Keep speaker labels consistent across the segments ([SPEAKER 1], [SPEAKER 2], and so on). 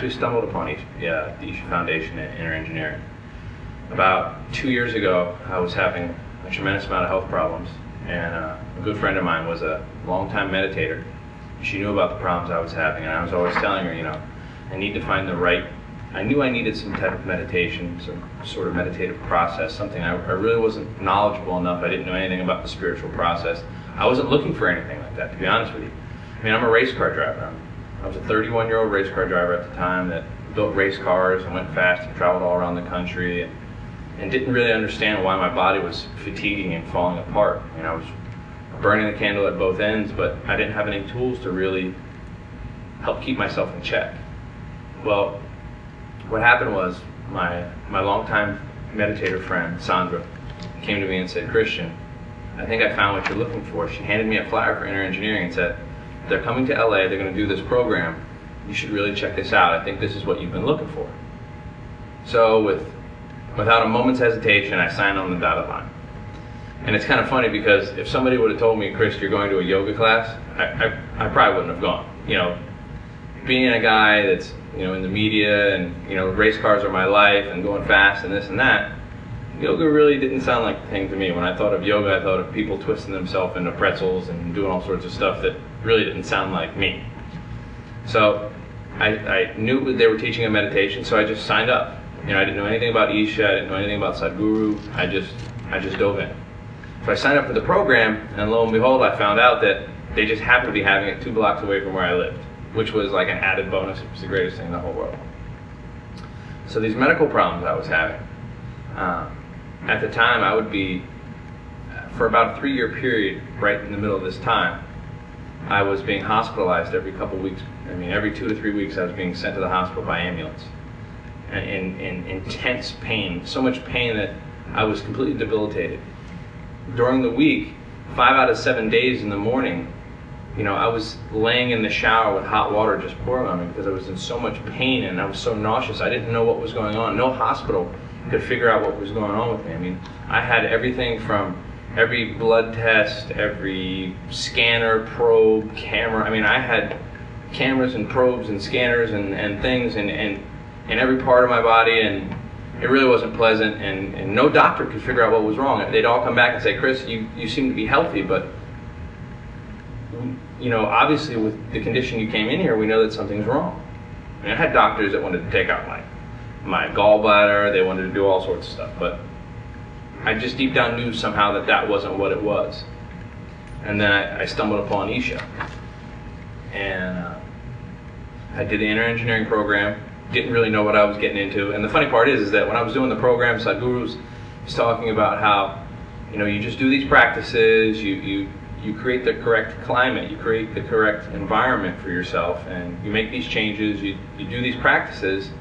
[SPEAKER 1] actually stumbled upon the Isha Foundation in Inner Engineering. About 2 years ago, I was having a tremendous amount of health problems, and a good friend of mine was a long-time meditator. She knew about the problems I was having, and I was always telling her, I need to find the right. I knew I needed some type of meditation, some sort of meditative process, something I really wasn't knowledgeable enough. I didn't know anything about the spiritual process. I wasn't looking for anything like that, to be honest with you. I mean, I'm a race car driver. I was a 31-year-old race car driver at the time that built race cars and went fast and traveled all around the country, and didn't really understand why my body was fatiguing and falling apart. I was burning the candle at both ends, but I didn't have any tools to really help keep myself in check. Well, what happened was my longtime meditator friend, Sandra, came to me and said, "Christian, I think I found what you're looking for." She handed me a flyer for Inner Engineering and said, "They're coming to LA, they're going to do this program. You should really check this out. I think this is what you've been looking for." So without a moment's hesitation, I signed on the dotted line. And it's kind of funny because if somebody would have told me, "Chris, you're going to a yoga class," I probably wouldn't have gone. Being a guy that's in the media and race cars are my life and going fast and this and that, yoga really didn't sound like the thing to me. When I thought of yoga, I thought of people twisting themselves into pretzels and doing all sorts of stuff that really didn't sound like me. So I knew they were teaching a meditation, so I just signed up. I didn't know anything about Isha, I didn't know anything about Sadhguru. I just dove in. So I signed up for the program, and lo and behold, I found out that they just happened to be having it 2 blocks away from where I lived, which was like an added bonus. It was the greatest thing in the whole world. So these medical problems I was having, at the time I would be, for about a 3-year period, right in the middle of this time, I was being hospitalized every couple weeks. Every 2 to 3 weeks I was being sent to the hospital by ambulance. In intense pain, so much pain that I was completely debilitated. During the week, 5 out of 7 days in the morning, I was laying in the shower with hot water just pouring on me because I was in so much pain and I was so nauseous. I didn't know what was going on. No hospital could figure out what was going on with me. I had everything from every blood test, every scanner, probe, camera. I had cameras and probes and scanners and things in every part of my body, and it really wasn't pleasant, and no doctor could figure out what was wrong. They'd all come back and say, "Chris, you seem to be healthy, but obviously with the condition you came in here, we know that something's wrong." I had doctors that wanted to take out my gallbladder, they wanted to do all sorts of stuff, but I just deep down knew somehow that wasn't what it was. And then I stumbled upon Isha, and I did the Inner Engineering program. Didn't really know what I was getting into, and the funny part is that when I was doing the program, Sadhguru was talking about how you just do these practices, you create the correct climate, you create the correct environment for yourself, and you make these changes, you do these practices,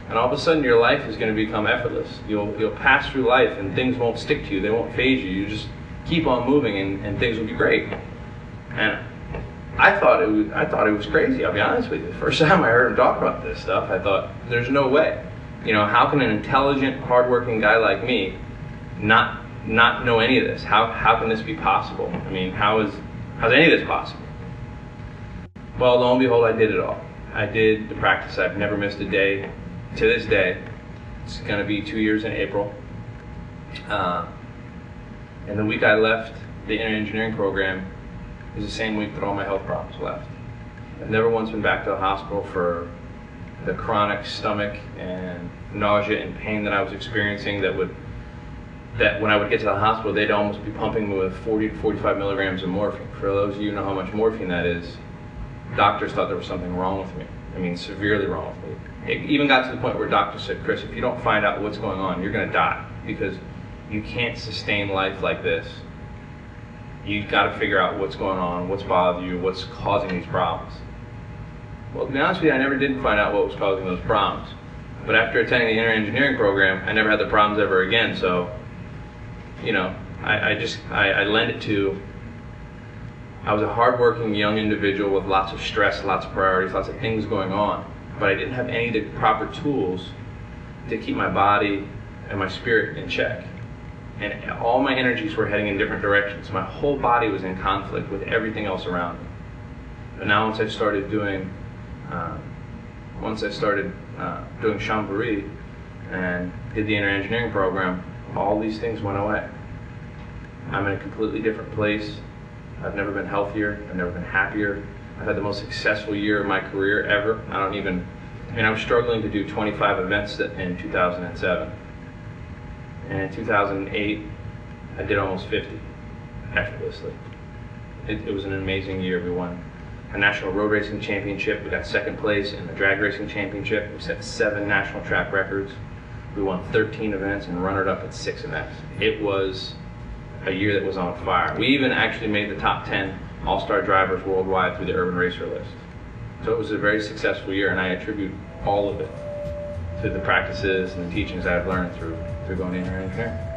[SPEAKER 1] and all of a sudden your life is going to become effortless. You'll pass through life and things won't stick to you, they won't phase you. You just keep on moving and things will be great. And I thought it was crazy, I'll be honest with you. The first time I heard him talk about this stuff, I thought, there's no way. How can an intelligent, hardworking guy like me not know any of this? How can this be possible? How's any of this possible? Well, lo and behold, I did it all. I did the practice. I've never missed a day to this day. It's going to be 2 years in April. And the week I left the Inner Engineering program is the same week that all my health problems left. I've never once been back to the hospital for the chronic stomach and nausea and pain that I was experiencing that when I would get to the hospital, they'd almost be pumping me with 40 to 45 milligrams of morphine. For those of you who know how much morphine that is, doctors thought there was something wrong with me. Severely wrong with me. It even got to the point where doctors said, "Chris, if you don't find out what's going on, you're going to die, because you can't sustain life like this. You've got to figure out what's going on, what's bothering you, what's causing these problems." Well, to be honest with you, I never did find out what was causing those problems. But after attending the Inner Engineering program, I never had the problems ever again. So, I lend it to, I was a hardworking young individual with lots of stress, lots of priorities, lots of things going on. But I didn't have any of the proper tools to keep my body and my spirit in check. And all my energies were heading in different directions. My whole body was in conflict with everything else around me. But now once I started doing once I started doing Chambéry and did the inner engineering program, all these things went away. I'm in a completely different place. I've never been healthier. I've never been happier. I've had the most successful year of my career ever. I was struggling to do 25 events in 2007. And in 2008, I did almost 50, effortlessly. It was an amazing year. We won a national road racing championship. We got second place in the drag racing championship. We set 7 national track records. We won 13 events and runner-up at 6 events. It was a year that was on fire. We even actually made the top 10 all-star drivers worldwide through the Urban Racer list. So it was a very successful year, and I attribute all of it to the practices and the teachings I've learned through going to inner engineering.